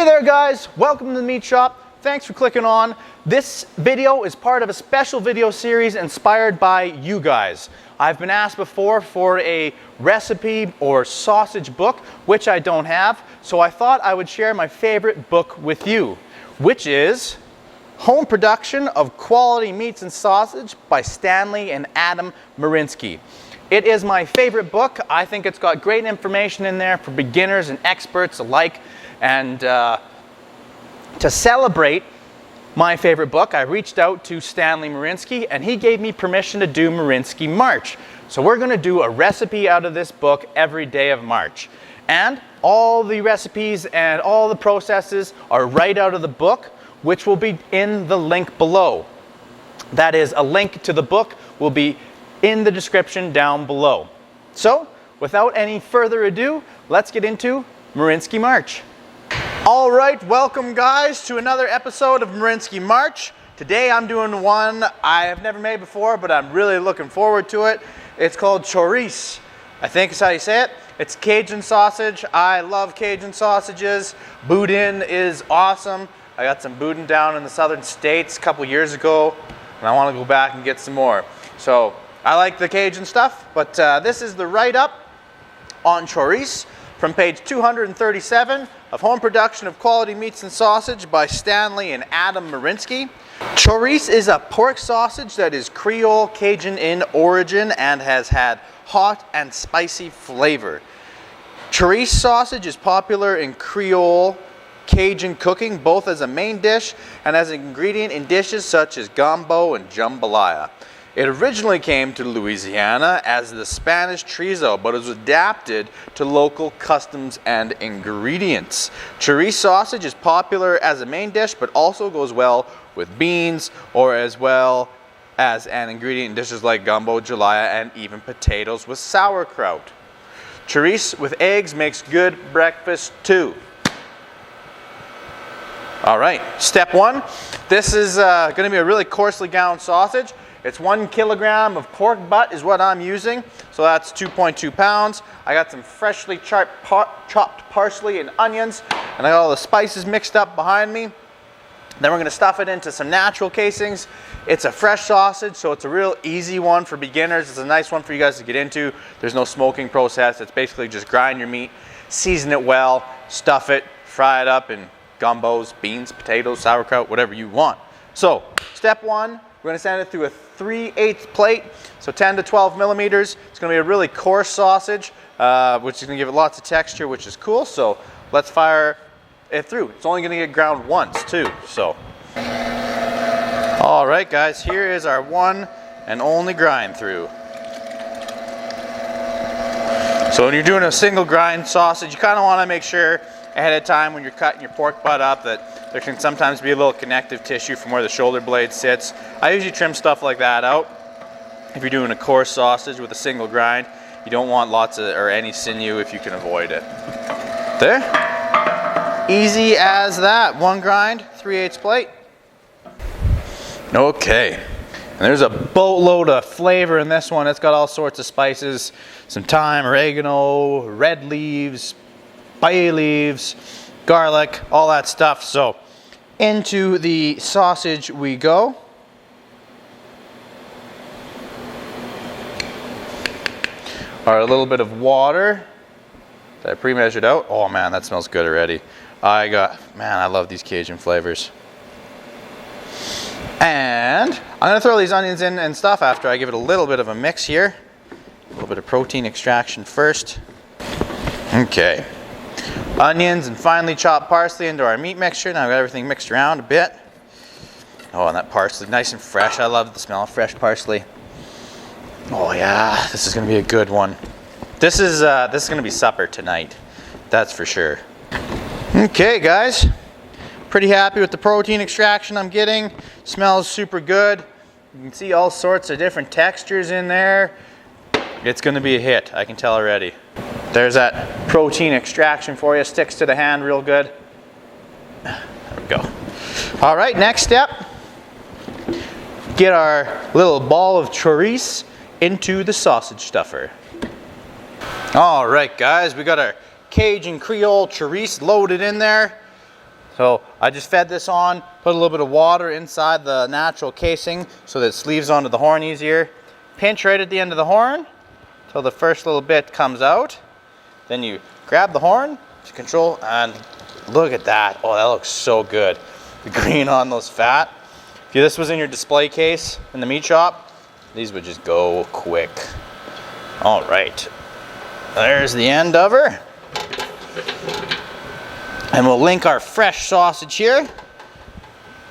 there guys, welcome to the meat shop. Thanks for clicking on. This video is part of a special video series inspired by you guys. I've been asked before for a recipe or sausage book, which I don't have, so I thought I would share my favorite book with you, which is Home Production of Quality Meats and Sausage by Stanley and Adam Marianski. It is my favorite book. I think it's got great information in there for beginners and experts alike. And to celebrate my favorite book, I reached out to Stanley Marianski and he gave me permission to do Marianski March. So we're going to do a recipe out of this book every day of March. And all the recipes and all the processes are right out of the book, which will be in the link below. That is, a link to the book will be in the description down below. So without any further ado, let's get into Marianski March. All right, welcome guys to another episode of Marianski March. Today I'm doing one I have never made before, but I'm really looking forward to it. It's called Chaurice, I think is how you say it. It's Cajun sausage. I love Cajun sausages. Boudin is awesome. I got some boudin down in the southern states a couple years ago, and I want to go back and get some more. So I like the Cajun stuff, but this is the write-up on Chaurice from page 237 of Home Production of Quality Meats and Sausage by Stanley and Adam Marianski. Chaurice is a pork sausage that is Creole Cajun in origin and has had hot and spicy flavor. Chaurice sausage is popular in Creole Cajun cooking, both as a main dish and as an ingredient in dishes such as gumbo and jambalaya. It originally came to Louisiana as the Spanish chorizo, but it was adapted to local customs and ingredients. Chaurice sausage is popular as a main dish, but also goes well with beans or as well as an ingredient in dishes like gumbo, jambalaya, and even potatoes with sauerkraut. Chaurice with eggs makes good breakfast too. All right, step one. This is going to be a really coarsely ground sausage. It's 1 kilogram of pork butt is what I'm using, so that's 2.2 pounds. I got some freshly chopped parsley and onions, and I got all the spices mixed up behind me. Then we're going to stuff it into some natural casings. It's a fresh sausage, so it's a real easy one for beginners. It's a nice one for you guys to get into. There's no smoking process. It's basically just grind your meat, season it well, stuff it, fry it up in gumbos, beans, potatoes, sauerkraut, whatever you want. So step one, we're going to send it through a 3/8 plate, so 10 to 12 millimeters. It's going to be a really coarse sausage, which is going to give it lots of texture, which is cool. So let's fire it through. It's only going to get ground once too. So, all right, guys, here is our one and only grind through. So when you're doing a single grind sausage, you kind of want to make sure ahead of time when you're cutting your pork butt up that there can sometimes be a little connective tissue from where the shoulder blade sits. I usually trim stuff like that out. If you're doing a coarse sausage with a single grind, you don't want lots of or any sinew if you can avoid it. There. Easy as that. One grind, 3/8 plate. Okay. And there's a boatload of flavor in this one. It's got all sorts of spices, some thyme, oregano, red leaves, bay leaves, garlic, all that stuff. So into the sausage we go. A little bit of water that I pre-measured out. Oh man, that smells good already. I love these Cajun flavors. And I'm gonna throw these onions in and stuff after I give it a little bit of a mix here. A little bit of protein extraction first. Okay. Onions and finely chopped parsley into our meat mixture. Now I've got everything mixed around a bit. Oh, and that parsley, nice and fresh. I love the smell of fresh parsley. Oh yeah, this is gonna be a good one. This is gonna be supper tonight. That's for sure. Okay, guys. Pretty happy with the protein extraction I'm getting. Smells super good. You can see all sorts of different textures in there. It's gonna be a hit, I can tell already. There's that protein extraction for you. Sticks to the hand real good. There we go. All right, next step. Get our little ball of Chaurice into the sausage stuffer. All right, guys, we got our Cajun Creole Chaurice loaded in there. So I just fed this on, put a little bit of water inside the natural casing so that it sleeves onto the horn easier. Pinch right at the end of the horn till the first little bit comes out. Then you grab the horn to control, and look at that. Oh, that looks so good. The green on those fat. If this was in your display case in the meat shop, these would just go quick. All right, there's the end of her. And we'll link our fresh sausage here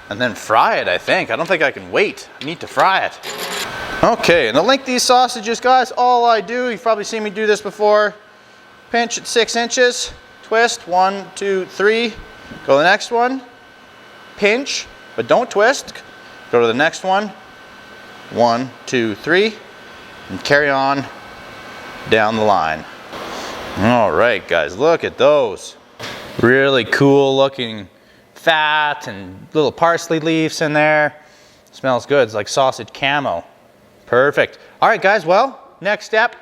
and then fry it, I think. I don't think I can wait. I need to fry it. Okay, and to link these sausages, guys, all I do, you've probably seen me do this before, pinch at 6 inches, twist, 1, 2, 3, go to the next one, pinch, but don't twist, go to the next one, 1, 2, 3, and carry on down the line. All right, guys, look at those. Really cool looking fat and little parsley leaves in there. Smells good. It's like sausage camo. Perfect. All right, guys, well, next step,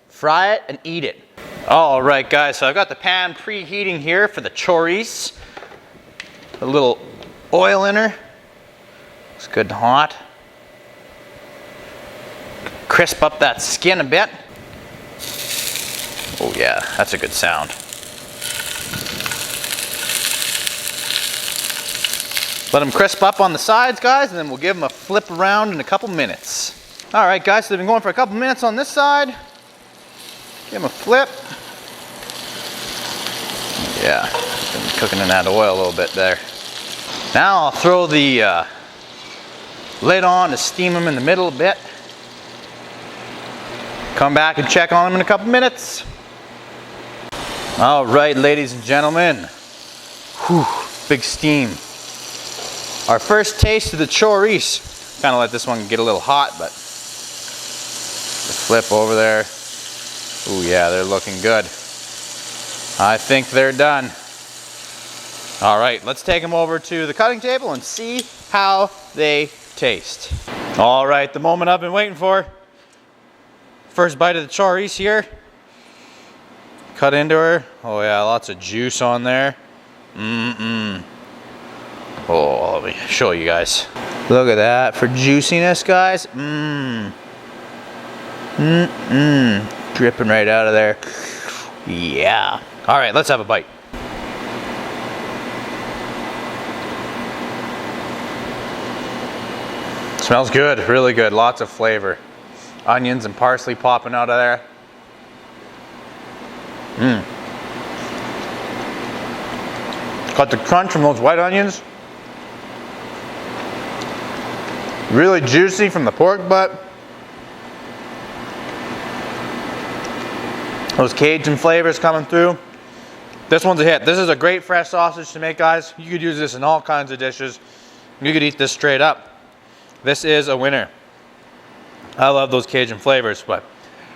fry it and eat it. All right, guys, so I've got the pan preheating here for the Chaurice. A little oil in her. It's good and hot. Crisp up that skin a bit. Oh yeah, that's a good sound. Let them crisp up on the sides, guys, and then we'll give them a flip around in a couple minutes. All right, guys, so they've been going for a couple minutes on this side. Give them a flip. Yeah, been cooking in that oil a little bit there. Now I'll throw the lid on to steam them in the middle a bit. Come back and check on them in a couple minutes. All right, ladies and gentlemen. Whew, big steam. Our first taste of the Chaurice. Kind of let this one get a little hot, but the flip over there. Oh yeah, they're looking good. I think they're done. All right, let's take them over to the cutting table and see how they taste. All right, the moment I've been waiting for. First bite of the Chaurice here. Cut into her. Oh yeah, lots of juice on there. Oh, let me show you guys. Look at that for juiciness, guys. Dripping right out of there. Yeah. All right, let's have a bite. Smells good, really good. Lots of flavor. Onions and parsley popping out of there. Got the crunch from those white onions. Really juicy from the pork butt. Those Cajun flavors coming through. This one's a hit. This is a great fresh sausage to make, guys. You could use this in all kinds of dishes. You could eat this straight up. This is a winner. I love those Cajun flavors. But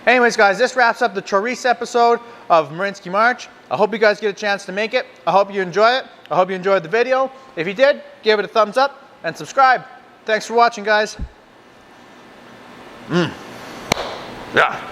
anyways, guys, this wraps up the Chaurice episode of Marianski March. I hope you guys get a chance to make it. I hope you enjoy it. I hope you enjoyed the video. If you did, give it a thumbs up and subscribe. Thanks for watching, guys. Yeah.